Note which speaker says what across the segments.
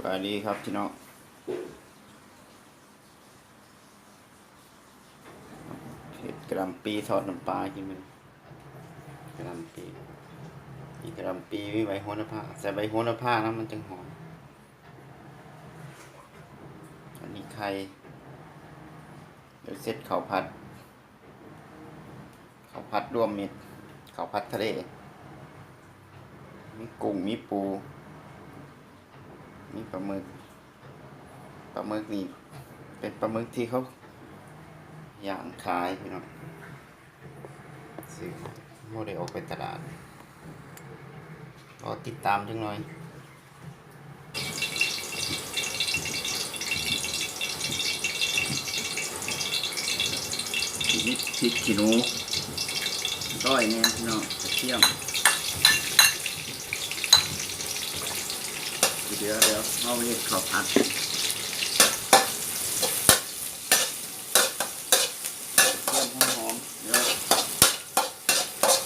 Speaker 1: บายดีครับพี่น้องเห็ดกระหล่ำปีทอดน้ำปลากินมันกระหล่ำปีมีกระหล่ำปีมีใบโหระพาใส่ใบโหระพานะมันจึงหอมอันนี้ไข่เดี๋ยวเสร็จข้าวผัดรวมมิตรข้าวผัดทะเลมีกุ้งมีปูมีปลาหมึกนี่เป็นปลาหมึกที่เขาย่างขายพี่น้องซื้อโมได้ออกไปตลาดรอติดตามจังหน่อยนิดพริกขี้หนูร้อยเนี่ยพี่น้องกระเทียมเดี๋ยวเอาไปเห็ดข้าวผัดหอมเดี๋ยว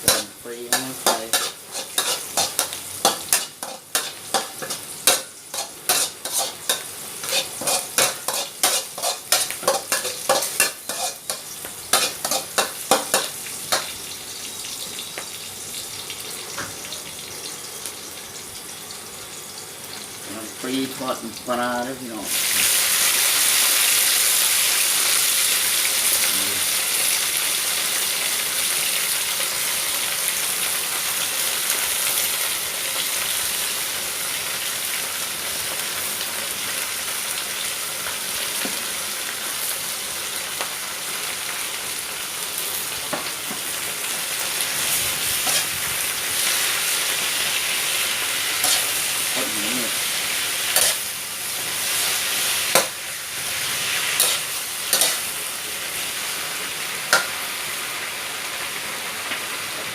Speaker 1: เติมฟรีให้ใส่ฟรีทอดปลาด้วยพี่น้อง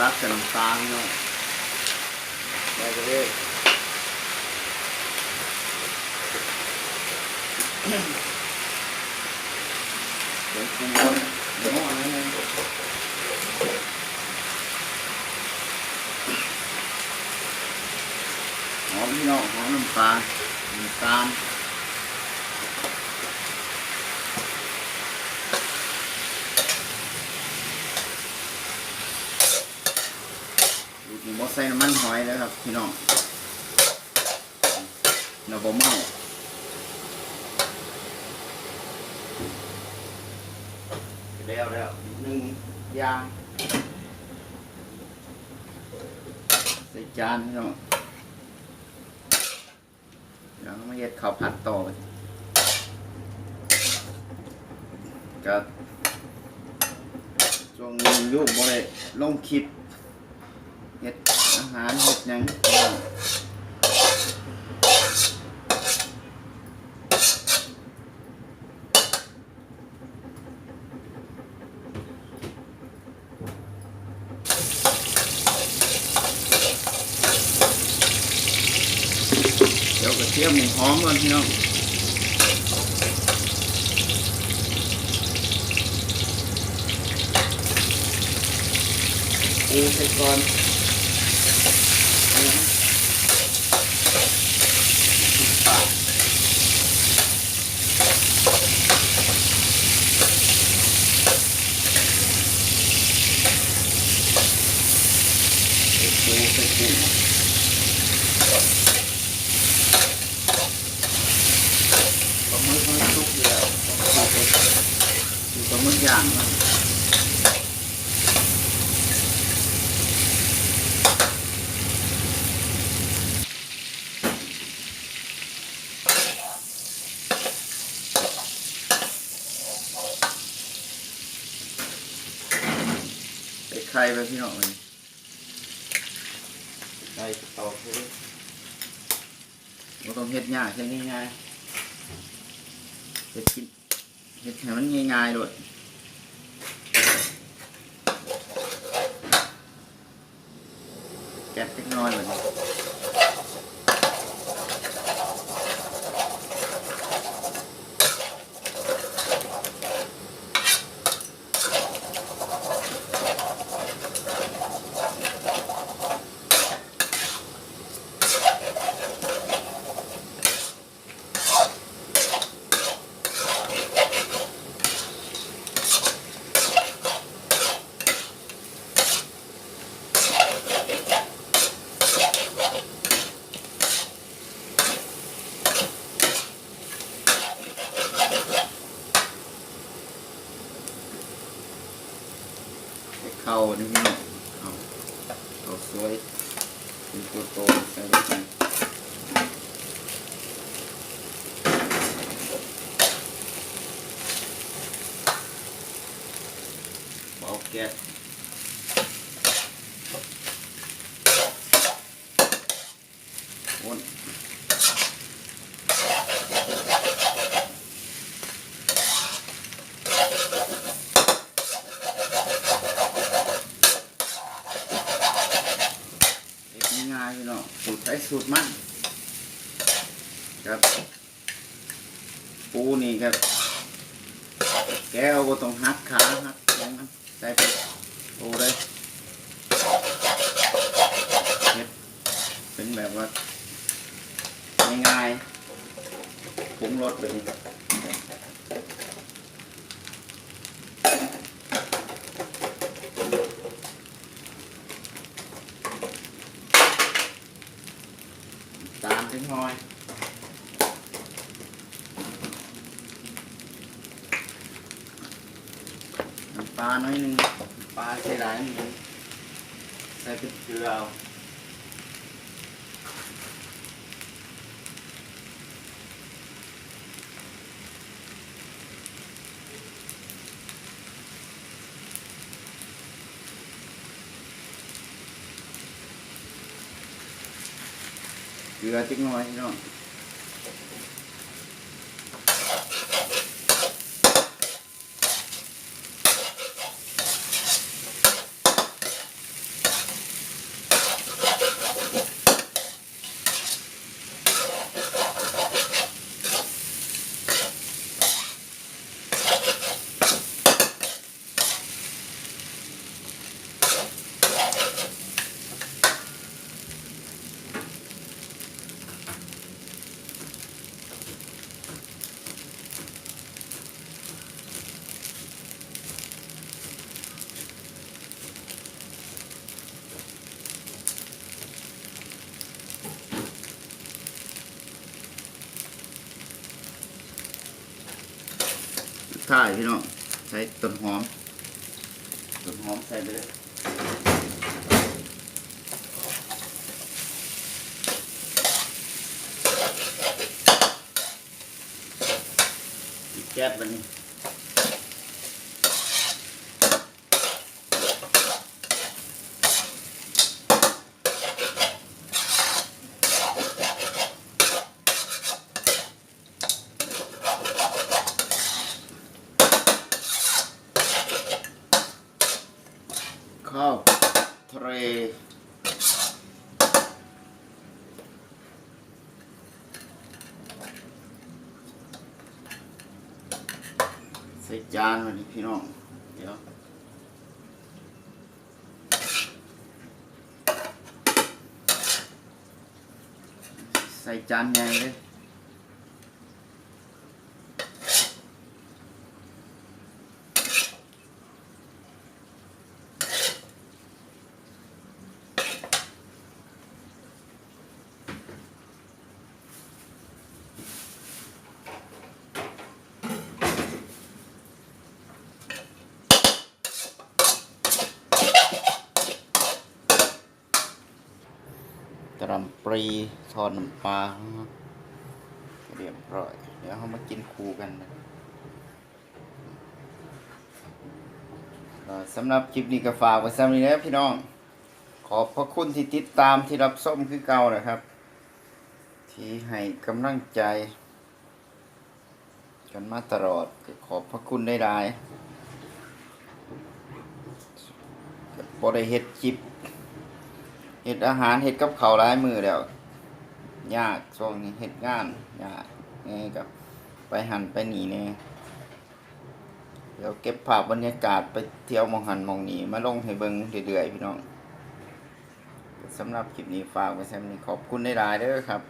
Speaker 1: รักกันตางเนาะได้ก็ได้เดี๋ยวคุณคนเดี๋ยวอะไรเนี่ยหอมพี่น้องหอมน้ำตาลผมใส่น้ำมันหอยแล้วครับพี่น้องเราบ่เมาแล้วหนึ่งอย่างใส่จานพี่น้องเดี๋ยวมาเฮ็ดข้าวผัดต่อกับช่วงนี้ลูกบ่ได้ลงคลิปเฮ็ดอาหารเฮ็ดหยังเดี๋ยวกระเทียมหอมก่อนพี่น้องใส่ก่อนปลาหมึกมันสุกแล้วปลาหมึกย่างนะใส่ไข่ไปพี่น้องเลยไข่ต่อเลยเราต้องเฮ็ดยากใช่ง่ายๆเฮ็ดให้มันง่ายๆด้วยแก๊สเล็กน้อยเลย ข่านี่พี่น้องเอาสวยเป็นตัวโตใส่ลงไปเบาแก๊สวนง่ายๆพี่น้องสูตรใช้สูตรมันครับปูนี่ครับแก้วก็ต้องหักขาหักอย่างนั้นใส่ไปโอ้เลยเฮ็ดเป็นแบบว่าง่ายๆปรุงรสไปนี่ตามถึงหน่อยน้ำปลาน้อยหนึ่งปลาใส่หลายนิดนึงใส่เป็นเกลือเอาเกลือจิ๊กน้อยพี่น้องถ่ายพี่น้องใส่ต้นหอมใส่ไปเลยแก๊สมันนี่ข้าวทะเลใส่จานมาดิพี่น้องเดี๋ยวใส่จานใหญ่เลยกระหล่ำปลีทอดน้ำปลาเรียบร้อยเดี๋ยวเรามากินคู่กันนะสำหรับคลิปนี้ก็ฝากไว้สำหรับนี้นะพี่น้องขอบพระคุณที่ติดตามที่รับชมคือเก่านะครับที่ให้กำลังใจกันมาตลอดขอบพระคุณได้บ่ได้เฮ็ดคลิปเฮ็ดอาหารเฮ็ดกับข้าวหลายมื้อแล้วยากช่วงนี้เฮ็ดงานยากกับไปหันไปนี่แน่เดี๋ยวเก็บภาพบรรยากาศไปเที่ยวมองหันมองนี่มาลงให้เบิ่งเรื่อยๆพี่น้องสำหรับคลิปนี้ฝากไว้แค่นี้ขอบคุณได้หลายเด้อครับ